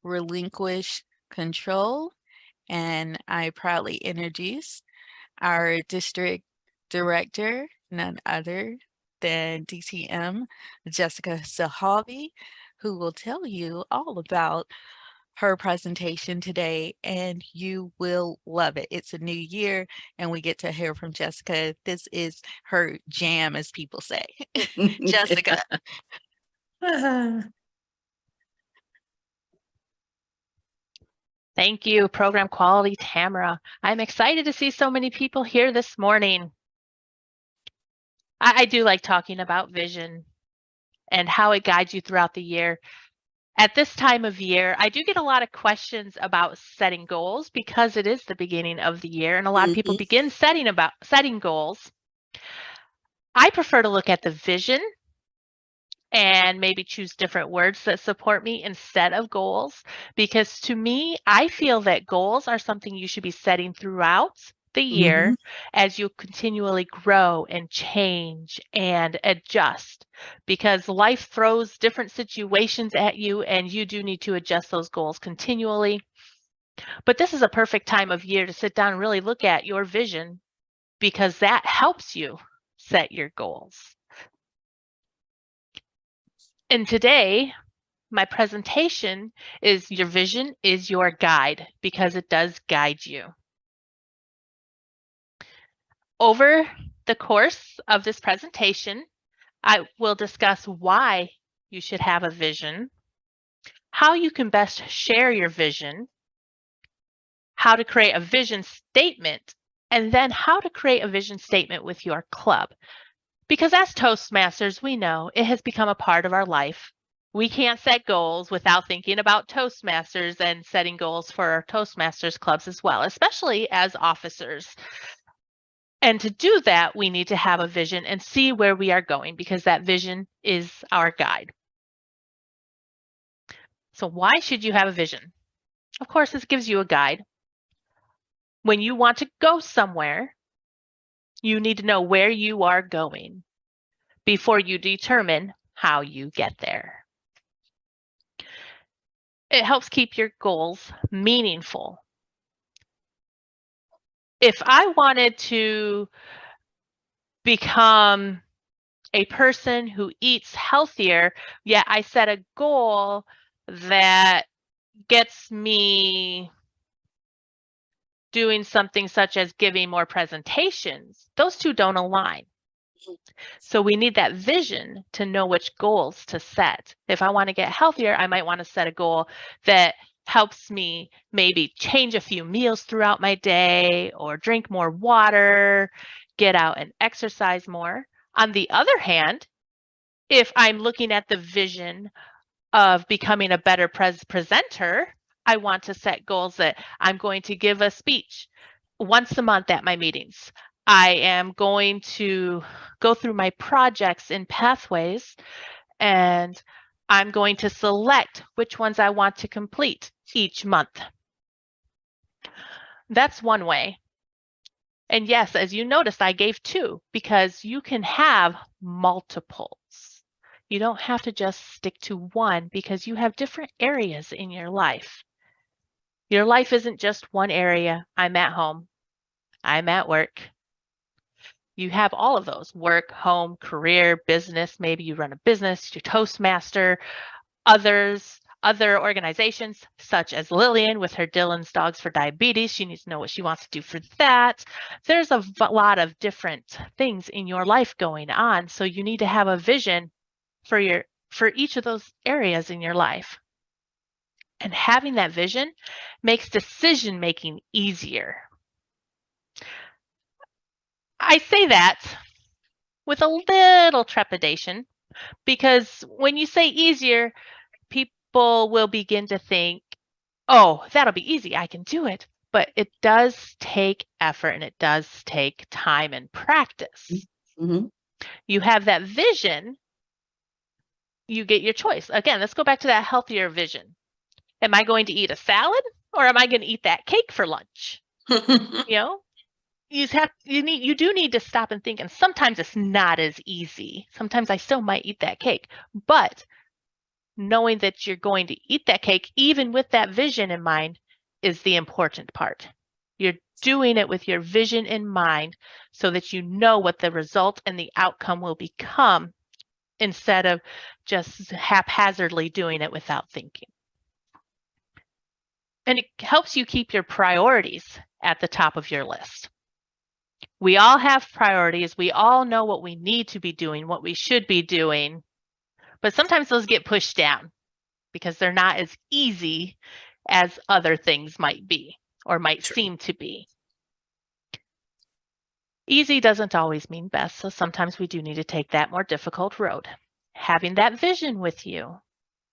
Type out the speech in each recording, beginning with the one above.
relinquish control. And I proudly introduce our district director, none other than DTM Jessica Sahavi, who will tell you all about her presentation today, and you will love it. It's a new year, and we get to hear from Jessica. This is her jam, as people say. Jessica. Thank you, Program Quality Tamara. I'm excited to see so many people here this morning. I do like talking about vision and how it guides you throughout the year. At this time of year, I do get a lot of questions about setting goals because it is the beginning of the year and a lot of people begin setting goals. I prefer to look at the vision and maybe choose different words that support me instead of goals, because to me, I feel that goals are something you should be setting throughout the year as you continually grow and change and adjust, because life throws different situations at you and you do need to adjust those goals continually. But this is a perfect time of year to sit down and really look at your vision, because that helps you set your goals. And today, my presentation is Your Vision is Your Guide, because it does guide you. Over the course of this presentation, I will discuss why you should have a vision, how you can best share your vision, how to create a vision statement, and then how to create a vision statement with your club. Because as Toastmasters, we know it has become a part of our life. We can't set goals without thinking about Toastmasters and setting goals for our Toastmasters clubs as well, especially as officers. And to do that, we need to have a vision and see where we are going, because that vision is our guide. So why should you have a vision? Of course, this gives you a guide. When you want to go somewhere, you need to know where you are going before you determine how you get there. It helps keep your goals meaningful. If I wanted to become a person who eats healthier, yet I set a goal that gets me doing something such as giving more presentations, those two don't align. So we need that vision to know which goals to set. If I want to get healthier, I might want to set a goal that helps me maybe change a few meals throughout my day, or drink more water, get out and exercise more. On the other hand, if I'm looking at the vision of becoming a better presenter, I want to set goals that I'm going to give a speech once a month at my meetings. I am going to go through my projects in pathways, and I'm going to select which ones I want to complete each month. That's one way. And yes, as you noticed, I gave two, because you can have multiples. You don't have to just stick to one, because you have different areas in your life. Your life isn't just one area. I'm at home. I'm at work. You have all of those: work, home, career, business. Maybe you run a business, you're Toastmaster, other organizations, such as Lillian with her Dylan's Dogs for Diabetes. She needs to know what she wants to do for that. There's a lot of different things in your life going on. So you need to have a vision for each of those areas in your life. And having that vision makes decision making easier. I say that with a little trepidation, because when you say easier, people will begin to think, oh, that'll be easy, I can do it. But it does take effort, and it does take time and practice. You have that vision, you get your choice. Again, let's go back to that healthier vision. Am I going to eat a salad, or am I going to eat that cake for lunch? You do need to stop and think, and sometimes it's not as easy. Sometimes I still might eat that cake, but knowing that you're going to eat that cake, even with that vision in mind, is the important part. You're doing it with your vision in mind so that you know what the result and the outcome will become instead of just haphazardly doing it without thinking. And it helps you keep your priorities at the top of your list. We all have priorities. We all know what we need to be doing, what we should be doing, but sometimes those get pushed down because they're not as easy as other things might be or might seem to be. Easy doesn't always mean best, so sometimes we do need to take that more difficult road. Having that vision with you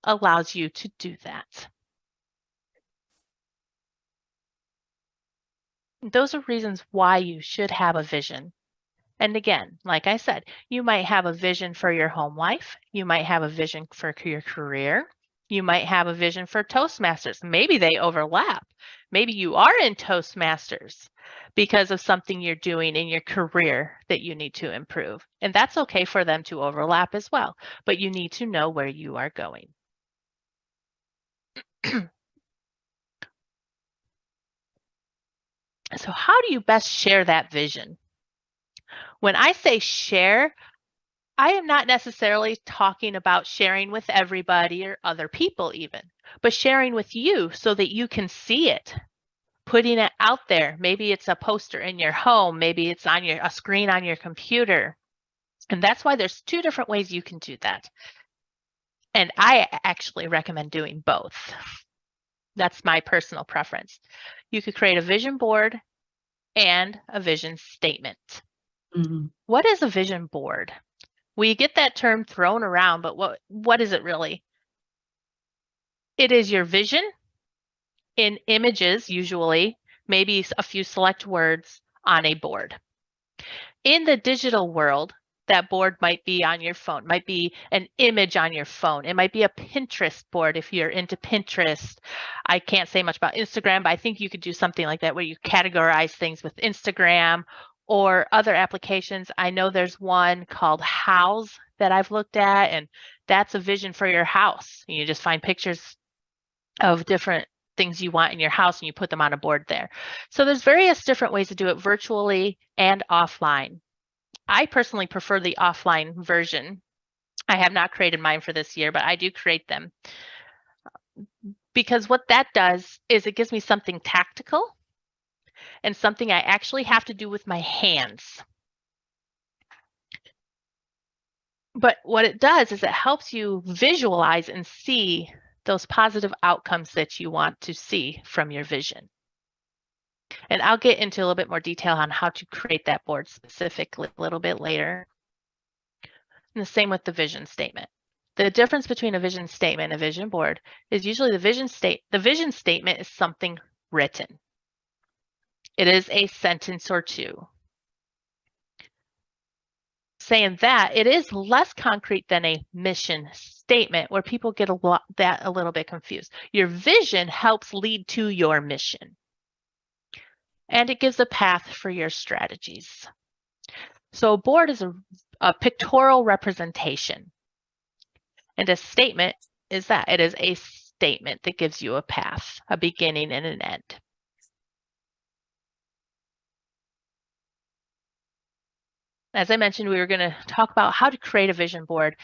allows you to do that. Those are reasons why you should have a vision. And again, like I said, you might have a vision for your home life. You might have a vision for your career. You might have a vision for Toastmasters. Maybe they overlap. Maybe you are in Toastmasters because of something you're doing in your career that you need to improve. And that's okay for them to overlap as well, but you need to know where you are going. So how do you best share that vision? When I say share, I am not necessarily talking about sharing with everybody or other people even, but sharing with you so that you can see it, putting it out there. Maybe it's a poster in your home, maybe it's on a screen on your computer. And that's why there's two different ways you can do that. And I actually recommend doing both. That's my personal preference. You could create a vision board and a vision statement. Mm-hmm. What is a vision board? We get that term thrown around, but what is it really? It is your vision in images, usually, maybe a few select words on a board. In the digital world, that board might be on your phone, might be an image on your phone. It might be a Pinterest board if you're into Pinterest. I can't say much about Instagram, but I think you could do something like that where you categorize things with Instagram or other applications. I know there's one called House that I've looked at, and that's a vision for your house. You just find pictures of different things you want in your house and you put them on a board there. So there's various different ways to do it virtually and offline. I personally prefer the offline version. I have not created mine for this year, but I do create them. Because what that does is it gives me something tactical and something I actually have to do with my hands. But what it does is it helps you visualize and see those positive outcomes that you want to see from your vision. And I'll get into a little bit more detail on how to create that board specifically a little bit later. And the same with the vision statement. The difference between a vision statement and a vision board is usually the vision statement is something written. It is a sentence or two. Saying that, it is less concrete than a mission statement where people get a little bit confused. Your vision helps lead to your mission. And it gives a path for your strategies. So a board is a pictorial representation. And a statement is that. It is a statement that gives you a path, a beginning and an end. As I mentioned, we were going to talk about how to create a vision board.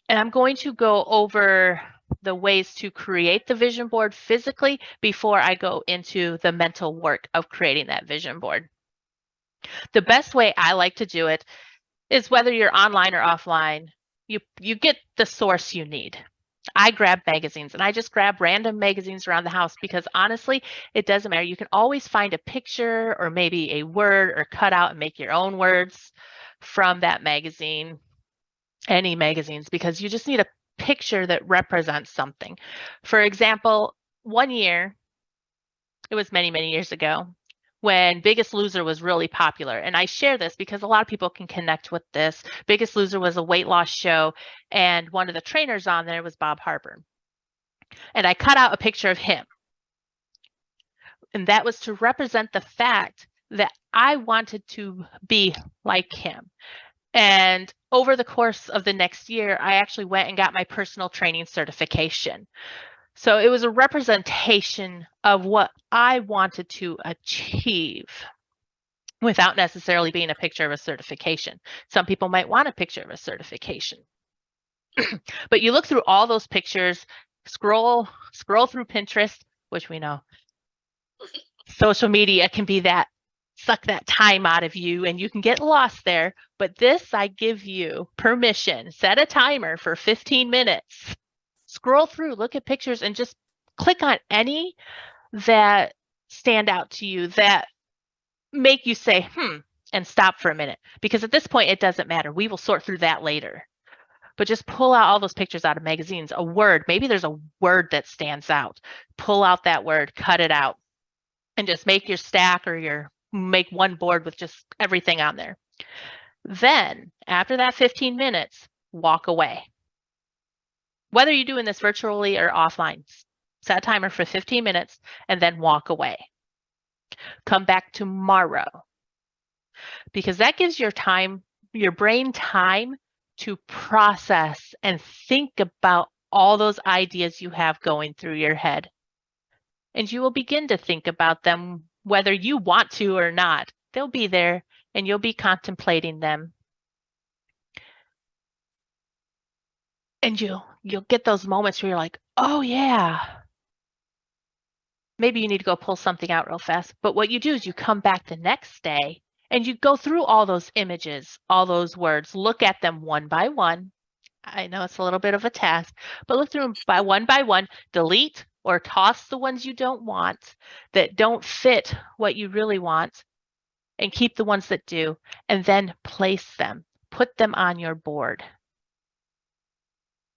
And I'm going to go over the ways to create the vision board physically before I go into the mental work of creating that vision board. The best way I like to do it is whether you're online or offline, you get the source you need. I grab magazines and I just grab random magazines around the house because honestly, it doesn't matter. You can always find a picture or maybe a word or cut out and make your own words from that magazine, any magazines, because you just need a picture that represents something. For example, one year, it was many, many years ago, when Biggest Loser was really popular. And I share this because a lot of people can connect with this. Biggest Loser was a weight loss show, and one of the trainers on there was Bob Harper. And I cut out a picture of him. And that was to represent the fact that I wanted to be like him. And over the course of the next year, I actually went and got my personal training certification. So it was a representation of what I wanted to achieve without necessarily being a picture of a certification. Some people might want a picture of a certification. But you look through all those pictures, scroll through Pinterest, which we know social media can be that suck that time out of you and you can get lost there. But this, I give you permission. Set a timer for 15 minutes. Scroll through, look at pictures, and just click on any that stand out to you, that make you say, and stop for a minute. Because at this point, it doesn't matter. We will sort through that later. But just pull out all those pictures out of magazines. A word, maybe there's a word that stands out. Pull out that word, cut it out, and just make your stack or make one board with just everything on there. Then, after that 15 minutes, walk away. Whether you're doing this virtually or offline, set a timer for 15 minutes and then walk away. Come back tomorrow, because that gives your brain time to process and think about all those ideas you have going through your head. And you will begin to think about them whether you want to or not. They'll be there and you'll be contemplating them. And you'll get those moments where you're like, oh yeah. Maybe you need to go pull something out real fast. But what you do is you come back the next day and you go through all those images, all those words, look at them one by one. I know it's a little bit of a task, but look through them by one, delete or toss the ones you don't want, that don't fit what you really want, and keep the ones that do, and then place them, put them on your board.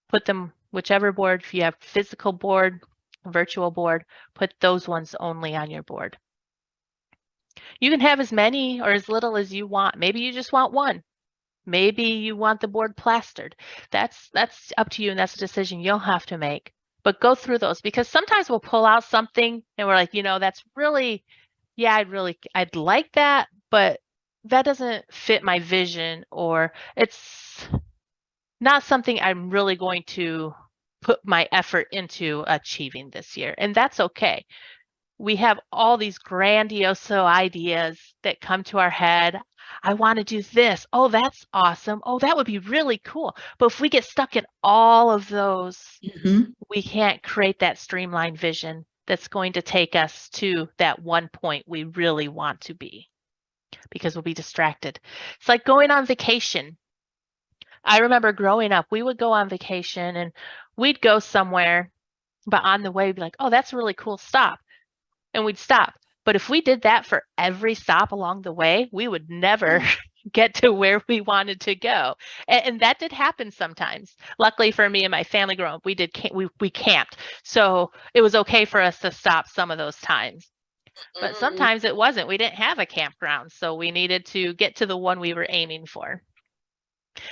Put them, whichever board, if you have physical board, virtual board, put those ones only on your board. You can have as many or as little as you want. Maybe you just want one. Maybe you want the board plastered. That's up to you, and that's a decision you'll have to make. But go through those, because sometimes we'll pull out something and we're like, that's really, yeah, I'd like that, but that doesn't fit my vision, or it's not something I'm really going to put my effort into achieving this year. And that's okay. We have all these grandiose ideas that come to our head. I want to do this. Oh, that's awesome. Oh, that would be really cool. But if we get stuck in all of those, we can't create that streamlined vision that's going to take us to that one point we really want to be, because we'll be distracted. It's like going on vacation. I remember growing up, we would go on vacation and we'd go somewhere, but on the way, we'd be like, oh, that's a really cool stop. And we'd stop. But if we did that for every stop along the way, we would never get to where we wanted to go. And that did happen sometimes. Luckily for me and my family growing up, we camped. So it was okay for us to stop some of those times. But sometimes it wasn't. We didn't have a campground. So we needed to get to the one we were aiming for.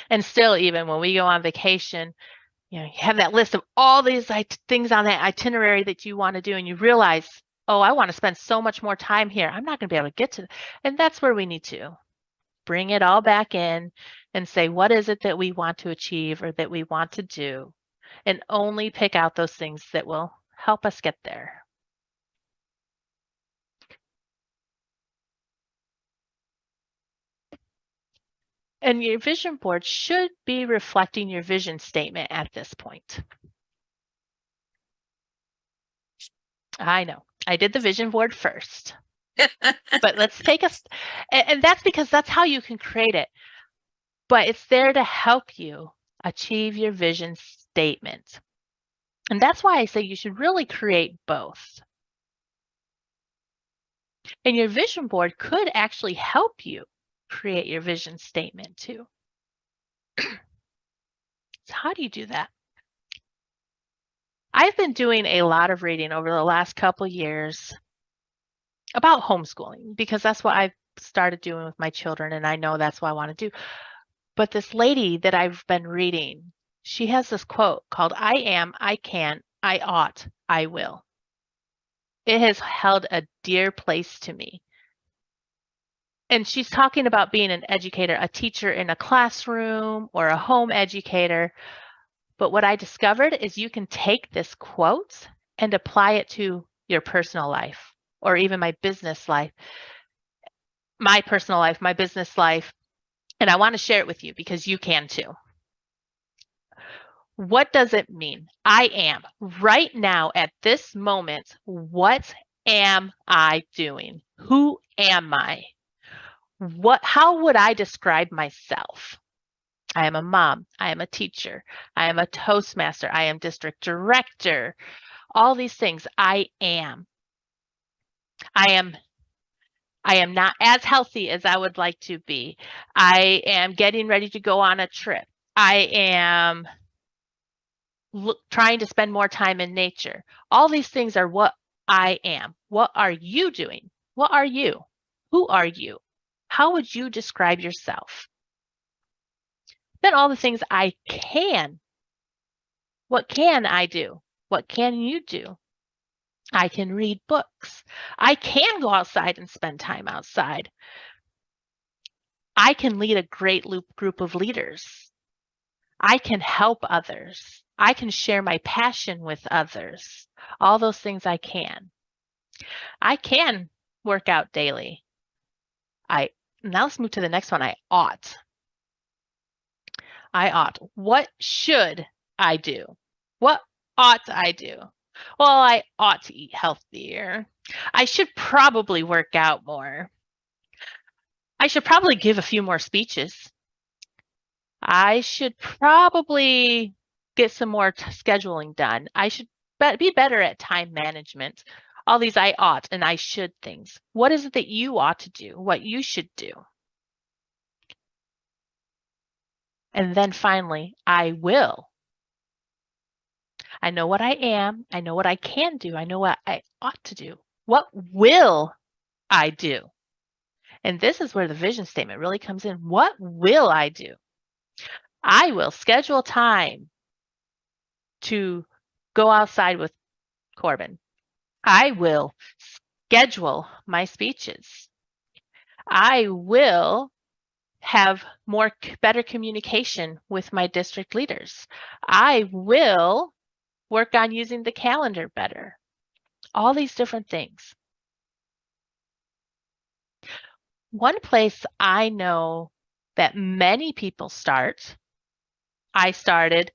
And still, even when we go on vacation, you have that list of all these things on that itinerary that you want to do, and you realize, oh, I want to spend so much more time here. I'm not going to be able to get to, and that's where we need to bring it all back in and say, what is it that we want to achieve or that we want to do, and only pick out those things that will help us get there. And your vision board should be reflecting your vision statement at this point. I know, I did the vision board first. But let's take and that's because that's how you can create it. But it's there to help you achieve your vision statement. And that's why I say you should really create both. And your vision board could actually help you create your vision statement too. So how do you do that? I've been doing a lot of reading over the last couple of years about homeschooling, because that's what I've started doing with my children, and I know that's what I want to do. But this lady that I've been reading, she has this quote called, I am, I can, I ought, I will. It has held a dear place to me. And she's talking about being an educator, a teacher in a classroom or a home educator. But what I discovered is you can take this quote and apply it to your personal life or even my business life, my personal life, my business life. And I want to share it with you because you can too. What does it mean? I am right now at this moment. What am I doing? Who am I? How would I describe myself? I am a mom. I am a teacher. I am a Toastmaster. I am district director. All these things I am. I am not as healthy as I would like to be. I am getting ready to go on a trip. I am trying to spend more time in nature. All these things are what I am. What are you doing? What are you? Who are you? How would you describe yourself? Then all the things I can. What can I do? What can you do? I can read books. I can go outside and spend time outside. I can lead a great group of leaders. I can help others. I can share my passion with others. All those things I can. I can work out daily. Now let's move to the next one. I ought. What should I do? What ought I do? Well, I ought to eat healthier. I should probably work out more. I should probably give a few more speeches. I should probably get some more scheduling done. I should be better at time management. All these I ought and I should things. What is it that you ought to do? What you should do? And then finally, I will. I know what I am. I know what I can do. I know what I ought to do. What will I do? And this is where the vision statement really comes in. What will I do? I will schedule time to go outside with Corbin. I will schedule my speeches. I will have better communication with my district leaders. I will work on using the calendar better. All these different things. One place I know that many people start, I started,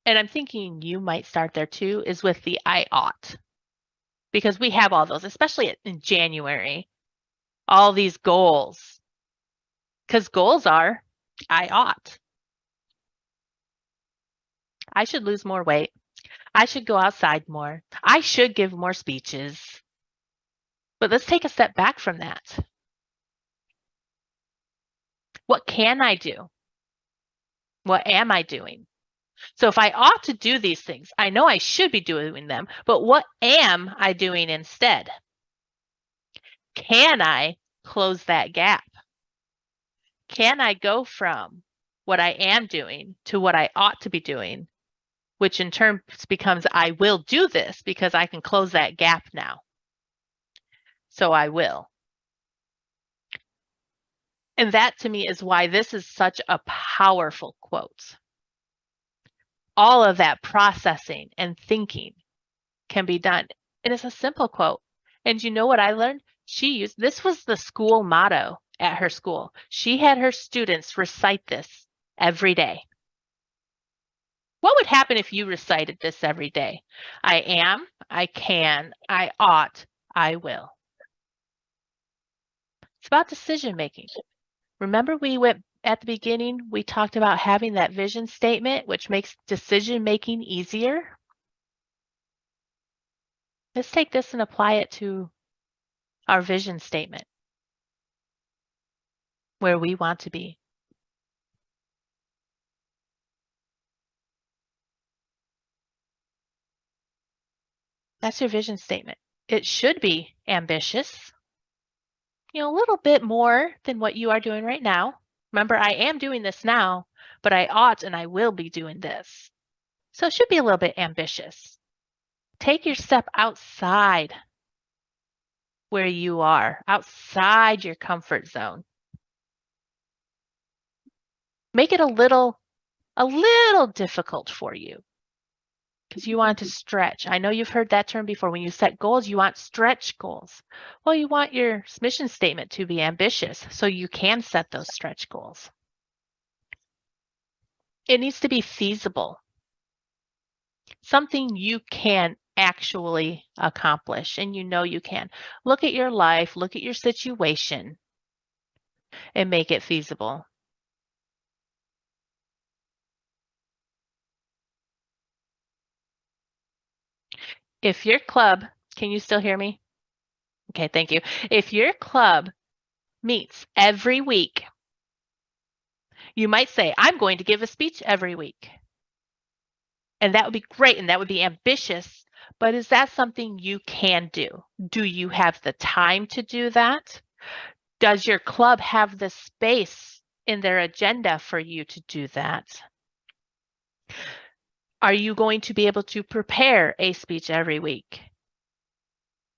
and I'm thinking you might start there too, is with the I ought. Because we have all those, especially in January, all these goals. Because goals are, I ought. I should lose more weight. I should go outside more. I should give more speeches. But let's take a step back from that. What can I do? What am I doing? So if I ought to do these things, I know I should be doing them, but what am I doing instead? Can I close that gap? Can I go from what I am doing to what I ought to be doing, which in turn becomes I will do this because I can close that gap now. So I will. And that to me is why this is such a powerful quote. All of that processing and thinking can be done. And it's a simple quote. And you know what I learned? This was the school motto at her school. She had her students recite this every day. What would happen if you recited this every day? I am, I can, I ought, I will. It's about decision making. Remember we went at the beginning, we talked about having that vision statement, which makes decision making easier. Let's take this and apply it to our vision statement, where we want to be. That's your vision statement. It should be ambitious, a little bit more than what you are doing right now. Remember, I am doing this now, but I ought and I will be doing this. So it should be a little bit ambitious. Take your step outside where you are, outside your comfort zone. Make it a little difficult for you because you want to stretch. I know you've heard that term before. When you set goals, you want stretch goals. Well, you want your mission statement to be ambitious so you can set those stretch goals. It needs to be feasible, something you can actually accomplish, and you know you can. Look at your life, look at your situation, and make it feasible. If your club, can you still hear me? Okay, thank you. If your club meets every week, you might say, I'm going to give a speech every week. And that would be great, and that would be ambitious, but is that something you can do? Do you have the time to do that? Does your club have the space in their agenda for you to do that? Are you going to be able to prepare a speech every week?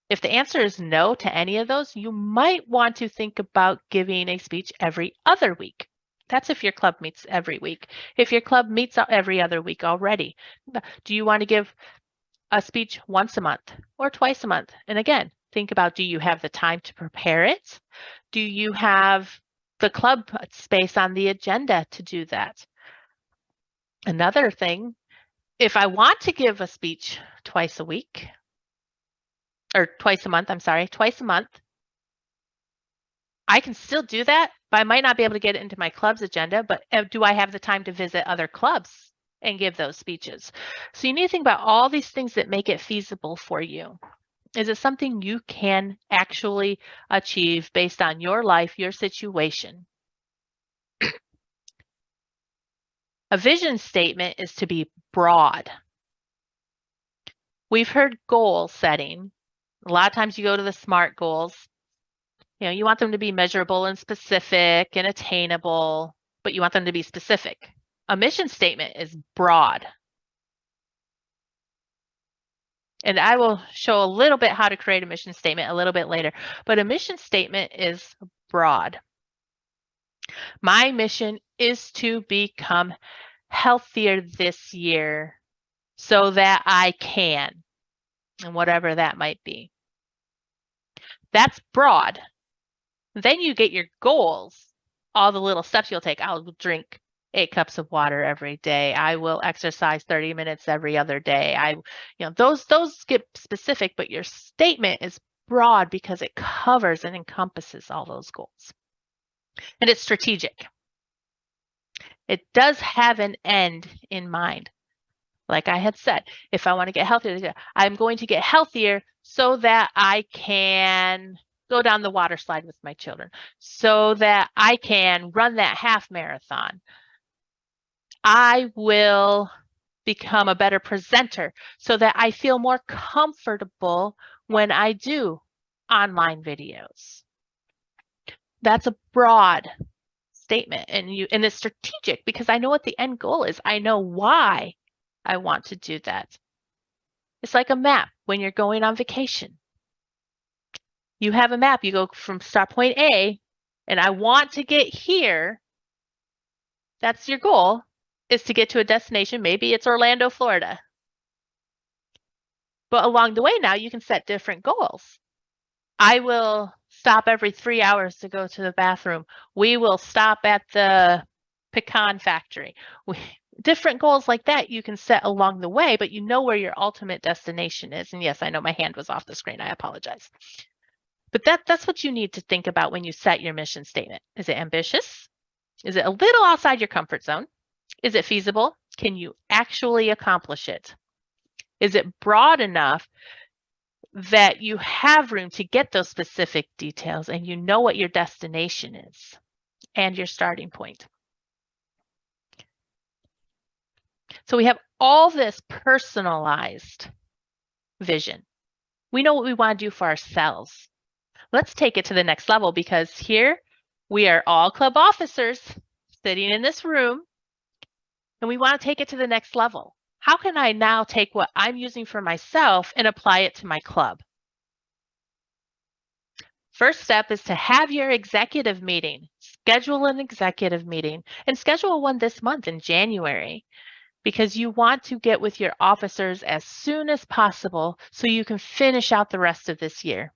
If the answer is no to any of those, you might want to think about giving a speech every other week. That's if your club meets every week. If your club meets every other week already, do you want to give a speech once a month or twice a month? And again, think about, do you have the time to prepare it? Do you have the club space on the agenda to do that? Another thing, if I want to give a speech twice a week, or twice a month, twice a month, I can still do that, but I might not be able to get it into my club's agenda, but do I have the time to visit other clubs and give those speeches? So you need to think about all these things that make it feasible for you. Is it something you can actually achieve based on your life, your situation? A vision statement is to be broad. We've heard goal setting. A lot of times you go to the SMART goals. You know, you want them to be measurable and specific and attainable, but you want them to be specific. A mission statement is broad. And I will show a little bit how to create a mission statement a little bit later, but a mission statement is broad. My mission is to become healthier this year so that I can, and whatever that might be. That's broad. Then you get your goals, all the little steps you'll take. I'll drink 8 cups of water every day. I will exercise 30 minutes every other day. Those get specific, but your statement is broad because it covers and encompasses all those goals. And it's strategic. It does have an end in mind. Like I had said, if I want to get healthier, I'm going to get healthier so that I can go down the water slide with my children, so that I can run that half marathon. I will become a better presenter so that I feel more comfortable when I do online videos. That's a broad statement, and it's strategic because I know what the end goal is. I know why I want to do that. It's like a map when you're going on vacation. You have a map, you go from start point A, and I want to get here. That's your goal, is to get to a destination. Maybe it's Orlando, Florida. But along the way now, you can set different goals. I will stop every 3 hours to go to the bathroom. We will stop at the pecan factory. Different goals like that you can set along the way, but you know where your ultimate destination is. And yes, I know my hand was off the screen. I apologize. But that's what you need to think about when you set your mission statement. Is it ambitious? Is it a little outside your comfort zone? Is it feasible? Can you actually accomplish it? Is it broad enough that you have room to get those specific details and you know what your destination is and your starting point? So we have all this personalized vision. We know what we want to do for ourselves. Let's take it to the next level, because here we are all club officers sitting in this room, and we want to take it to the next level. How can I now take what I'm using for myself and apply it to my club? First step is to have your executive meeting. Schedule an executive meeting and schedule one this month in January, because you want to get with your officers as soon as possible so you can finish out the rest of this year.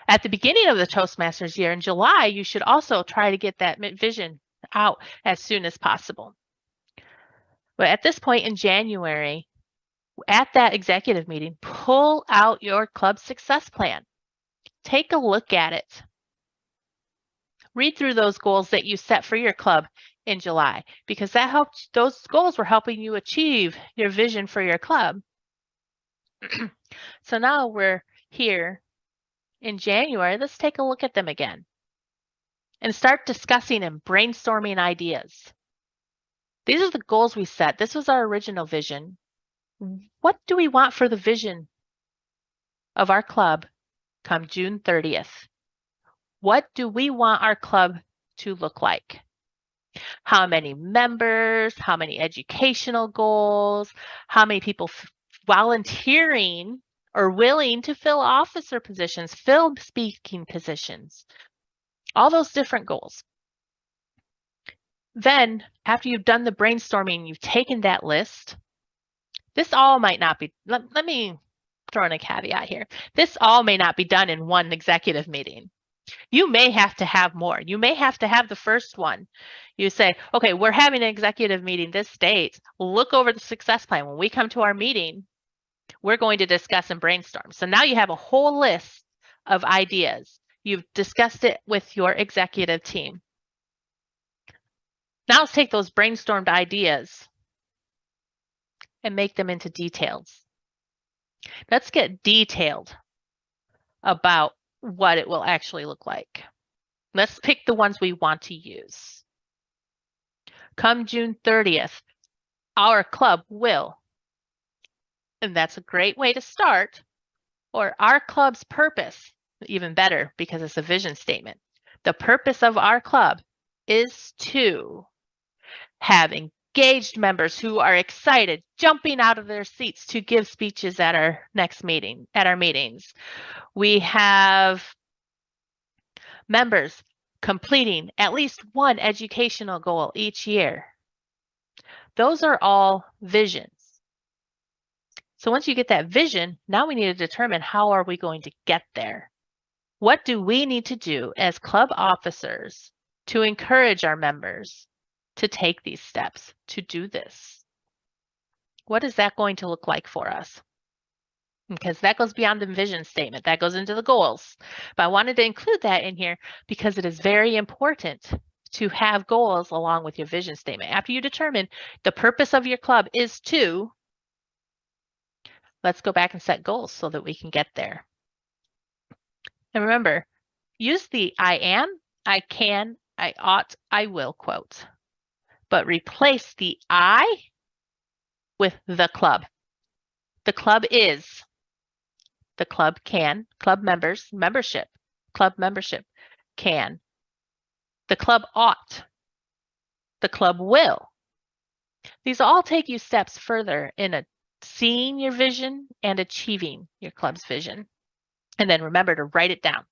At the beginning of the Toastmasters year in July, you should also try to get that vision out as soon as possible. But at this point in January, at that executive meeting, pull out your club success plan. Take a look at it. Read through those goals that you set for your club in July, because that helped. Those goals were helping you achieve your vision for your club. So now we're here in January. Let's take a look at them again and start discussing and brainstorming ideas. These are the goals we set. This was our original vision. What do we want for the vision of our club come June 30th? What do we want our club to look like? How many members? How many educational goals? How many people volunteering or willing to fill officer positions, fill speaking positions? All those different goals. Then, after you've done the brainstorming, you've taken that list. This all might not be, let me throw in a caveat here. This all may not be done in one executive meeting. You may have to have more. You may have to have the first one. You say, okay, we're having an executive meeting this date. Look over the success plan. When we come to our meeting, we're going to discuss and brainstorm. So now you have a whole list of ideas. You've discussed it with your executive team. Now let's take those brainstormed ideas and make them into details. Let's get detailed about what it will actually look like. Let's pick the ones we want to use. Come June 30th, our club will, and that's a great way to start, or our club's purpose, even better because it's a vision statement. The purpose of our club is to have engaged members who are excited, jumping out of their seats to give speeches at our next meeting, at our meetings. We have members completing at least one educational goal each year. Those are all visions. So once you get that vision, now we need to determine how are we going to get there? What do we need to do as club officers to encourage our members to take these steps, to do this? What is that going to look like for us? Because that goes beyond the vision statement. That goes into the goals. But I wanted to include that in here because it is very important to have goals along with your vision statement. After you determine the purpose of your club is to, let's go back and set goals so that we can get there. And remember, use the I am, I can, I ought, I will quote, but replace the I with the club. The club is, the club can, club members, membership, club membership can. The club ought, the club will. These all take you steps further in seeing your vision and achieving your club's vision. And then remember to write it down.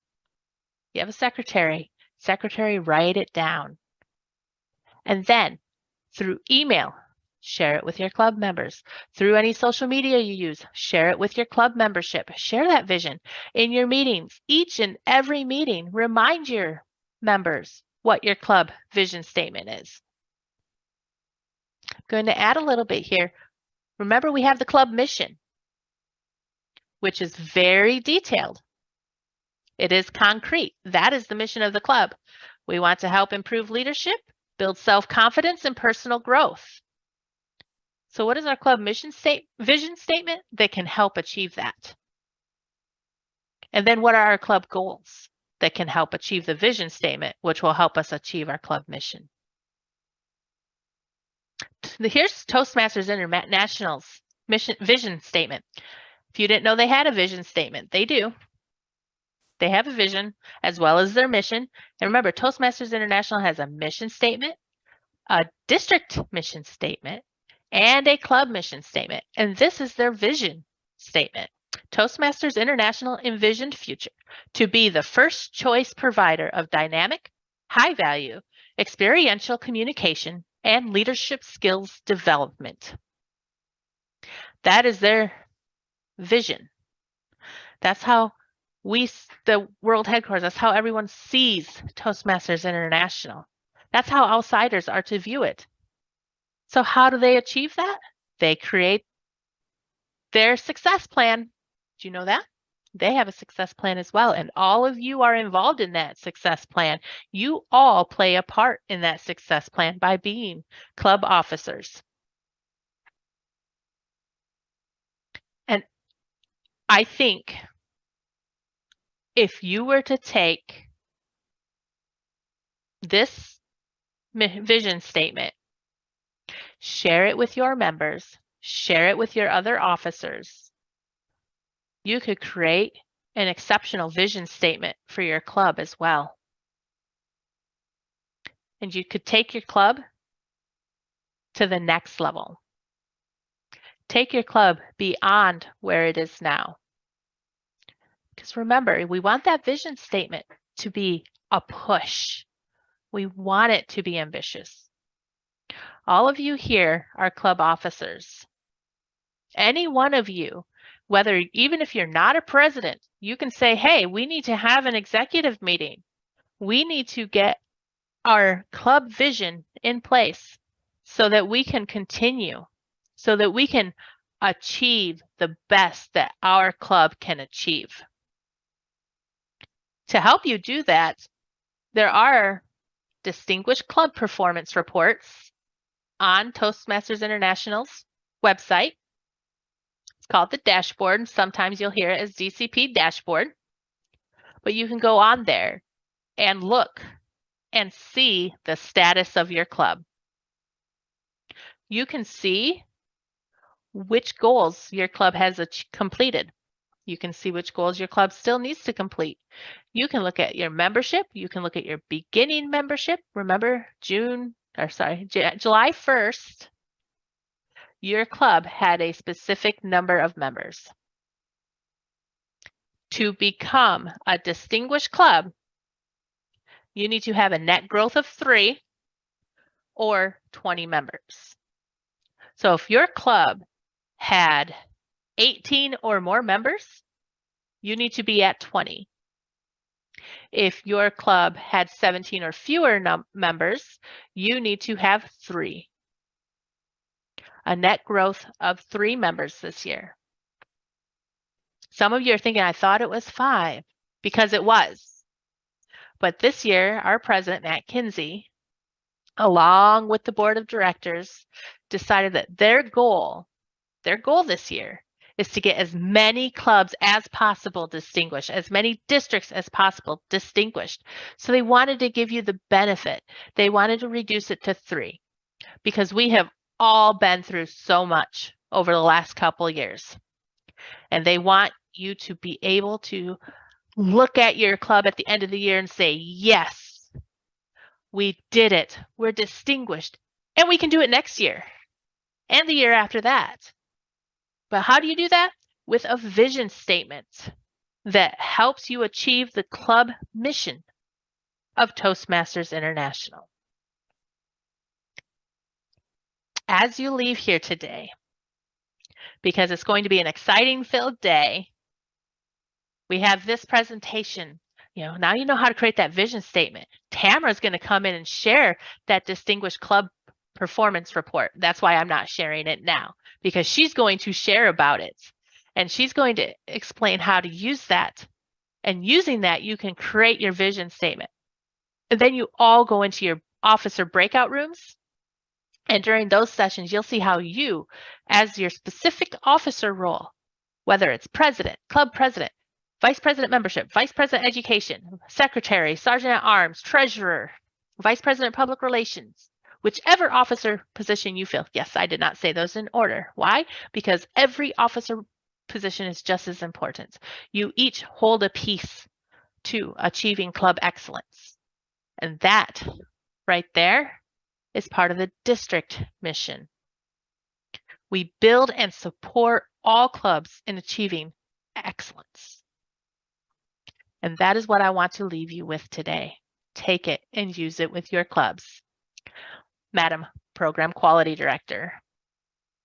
You have a secretary, write it down. And then through email, share it with your club members. Through any social media you use, share it with your club membership. Share that vision in your meetings. Each and every meeting, remind your members what your club vision statement is. I'm going to add a little bit here. Remember, we have the club mission, which is very detailed. It is concrete. That is the mission of the club. We want to help improve leadership, build self-confidence, and personal growth. So what is our club vision statement that can help achieve that? And then what are our club goals that can help achieve the vision statement, which will help us achieve our club mission? Here's Toastmasters International's vision statement. If you didn't know they had a vision statement, they do. They have a vision as well as their mission. And remember, Toastmasters International has a mission statement, a district mission statement, and a club mission statement. And this is their vision statement. Toastmasters International envisioned future to be the first choice provider of dynamic, high value, experiential communication and leadership skills development. That is their vision. That's how the world headquarters, that's how everyone sees Toastmasters International. That's how outsiders are to view it. So how do they achieve that? They create their success plan. Do you know that? They have a success plan as well, and all of you are involved in that success plan. You all play a part in that success plan by being club officers. And I think if you were to take this vision statement, share it with your members, share it with your other officers, you could create an exceptional vision statement for your club as well. And you could take your club to the next level. Take your club beyond where it is now. Because remember, we want that vision statement to be a push. We want it to be ambitious. All of you here are club officers. Any one of you, whether even if you're not a president, you can say, hey, we need to have an executive meeting. We need to get our club vision in place so that we can continue, so that we can achieve the best that our club can achieve. To help you do that, there are distinguished club performance reports on Toastmasters International's website. It's called the dashboard. Sometimes you'll hear it as DCP dashboard. But you can go on there and look and see the status of your club. You can see which goals your club has completed. You can see which goals your club still needs to complete. You can look at your membership. You can look at your beginning membership. Remember, July 1st, your club had a specific number of members. To become a distinguished club, you need to have a net growth of 3 or 20 members. So if your club had 18 or more members, you need to be at 20. If your club had 17 or fewer members, you need to have 3. A net growth of 3 members this year. Some of you are thinking, I thought it was 5, because it was. But this year, our president, Matt Kinsey, along with the board of directors, decided that their goal this year is to get as many clubs as possible distinguished, as many districts as possible distinguished. So they wanted to give you the benefit. They wanted to reduce it to 3 because we have all been through so much over the last couple of years. And they want you to be able to look at your club at the end of the year and say, yes, we did it. We're distinguished. And we can do it next year and the year after that. But how do you do that? With a vision statement that helps you achieve the club mission of Toastmasters International. As you leave here today, because it's going to be an exciting filled day, we have this presentation. Now you know how to create that vision statement. Tamara's going to come in and share that distinguished club performance report. That's why I'm not sharing it now, because she's going to share about it. And she's going to explain how to use that. And using that, you can create your vision statement. And then you all go into your officer breakout rooms. And during those sessions, you'll see how you, as your specific officer role, whether it's president, club president, vice president membership, vice president education, secretary, sergeant at arms, treasurer, vice president public relations, whichever officer position you feel. Yes, I did not say those in order. Why? Because every officer position is just as important. You each hold a piece to achieving club excellence. And that right there is part of the district mission. We build and support all clubs in achieving excellence. And that is what I want to leave you with today. Take it and use it with your clubs. Madam Program Quality Director.